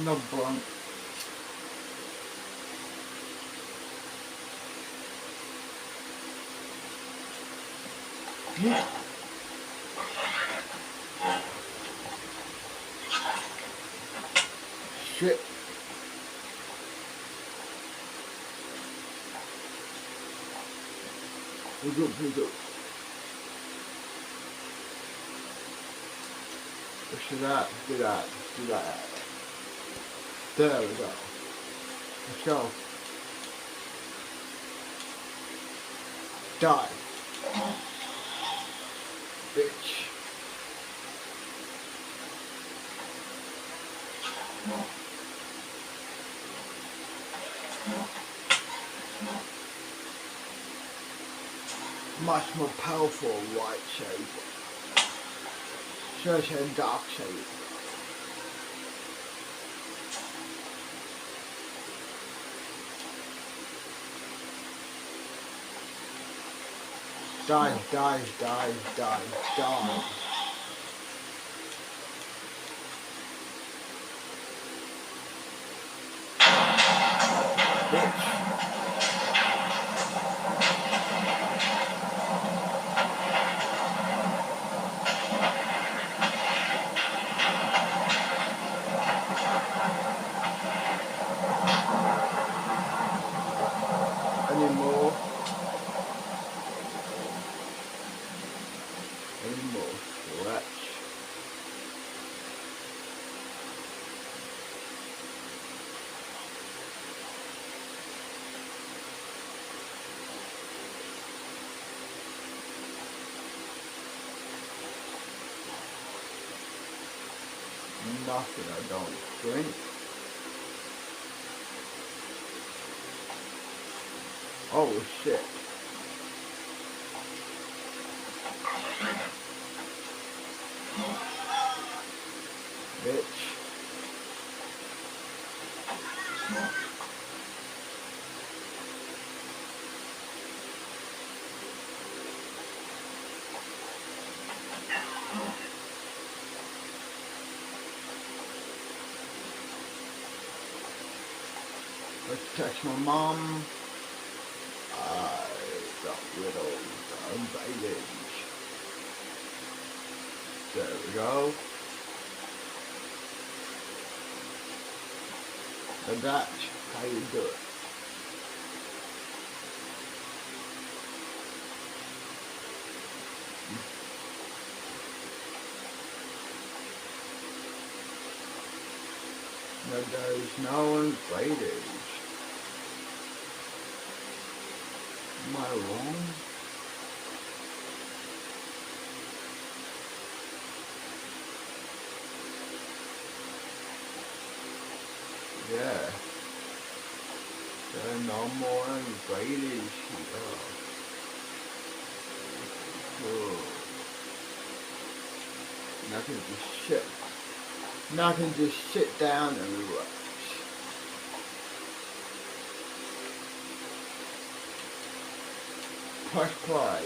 No blunt. Yeah. Shit. We're good, we're good. Push it out, do that, do that. There we go. Let's go. Die. Bitch. Much more powerful white shape. Such a dark shape. Die, die, die, die, die. Bitch. Anymore. Anymore. Stretch. Nothing I don't drink. Oh shit. Bitch. Let's text my mom. I got rid of baggage. There we go. And that's how you do it. But there's no invaders. Am I wrong? Yeah. There are no more invaders here. Oh. And I can just sit. Now I can just sit down and relax. Press play.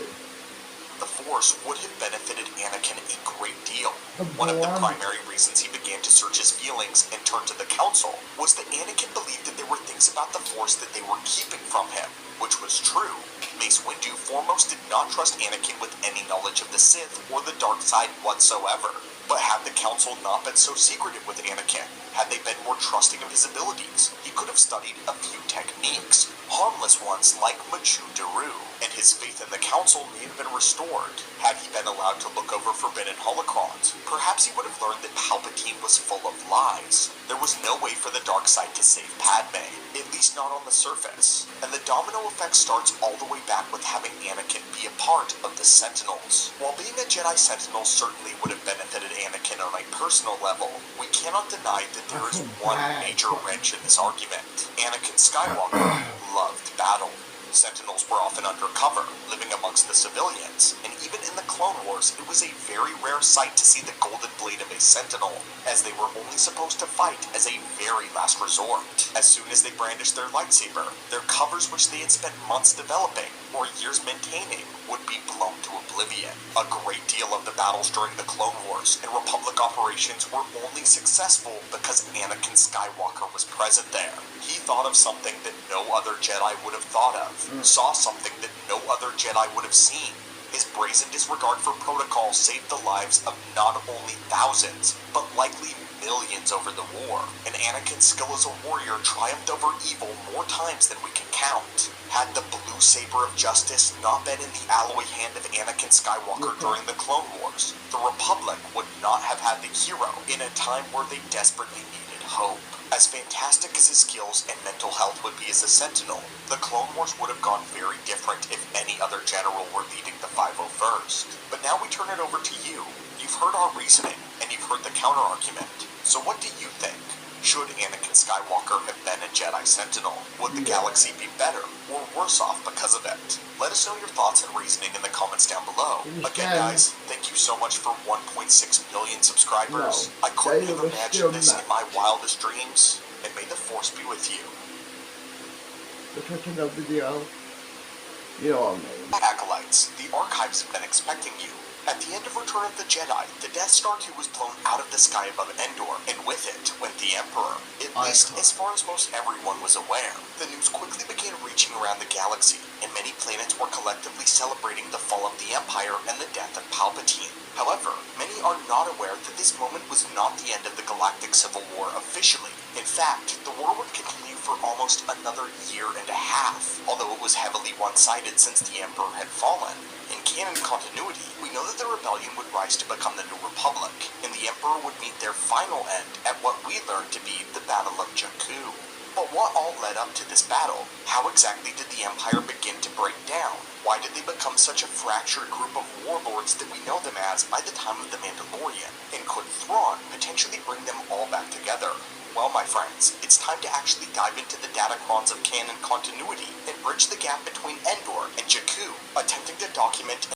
The Force would have benefited Anakin a great deal. One of the primary reasons he began to search his feelings and turn to the Council was that Anakin believed that there were things about the Force that they were keeping from him, which was true. Mace Windu foremost did not trust Anakin with any knowledge of the Sith or the dark side whatsoever. But had the Council not been so secretive with Anakin, had they been more trusting of his abilities, he could have studied a few techniques, harmless ones like Machu Daru, and his faith in the Council may have been restored. Had he been allowed to look over forbidden holocrons, perhaps he would have learned that Palpatine was full of lies. There was no way for the dark side to save Padme, at least not on the surface, and the domino effect starts all the way back with having Anakin be a part of the Sentinels. While being a Jedi Sentinel certainly would have benefited Anakin on a personal level, we cannot deny that there is one major wrench in this argument. Anakin Skywalker loved battle. Sentinels were often undercover, living amongst the civilians, and even in the Clone Wars, it was a very rare sight to see the golden blade of a Sentinel, as they were only supposed to fight as a very last resort. As soon as they brandished their lightsaber, their covers which they had spent months developing or years maintaining would be blown to oblivion. A great deal of the battles during the Clone Wars and Republic operations were only successful because Anakin Skywalker was present there. He thought of something that no other Jedi would have thought of, saw something that no other Jedi would have seen. His brazen disregard for protocol saved the lives of not only thousands, but likely millions over the war. And Anakin's skill as a warrior triumphed over evil more times than we can count. Had the blue saber of justice not been in the alloy hand of Anakin Skywalker during the Clone Wars, the Republic would not have had the hero in a time where they desperately needed hope. As fantastic as his skills and mental health would be as a Sentinel, the Clone Wars would have gone very different if any other general were leading the 501st. But now we turn it over to you. You've heard our reasoning, and you've heard the counter-argument. So what do you think? Should Anakin Skywalker have been a Jedi Sentinel? Would the galaxy be better or worse off because of it? Let us know your thoughts and reasoning in the comments down below. Again, guys, thank you so much for 1.6 million subscribers. I couldn't have imagined this in my wildest dreams, and may the Force be with you. Watching the video. You know what I mean. Acolytes, the archives have been expecting you. At the end of Return of the Jedi, the Death Star 2 was blown out of the sky above Endor, and with it went the Emperor. At least as far as most everyone was aware. The news quickly began reaching around the galaxy, and many planets were collectively celebrating the fall of the Empire and the death of Palpatine. However, many are not aware that this moment was not the end of the Galactic Civil War officially. In fact, the war would continue for almost another year and a half, although it was heavily one-sided since the Emperor had fallen. In canon continuity, we know that the rebellion would rise to become the New Republic, and the Emperor would meet their final end at what we learned to be the Battle of Jakku. But what all led up to this battle? How exactly did the Empire begin to break down? Why did they become such a fractured group of warlords that we know them as by the time of The Mandalorian? And could Thrawn potentially bring them all back together? Well, my friends, it's time to actually dive into the datacrons of canon continuity and bridge the gap between Endor and Jakku, attempting to document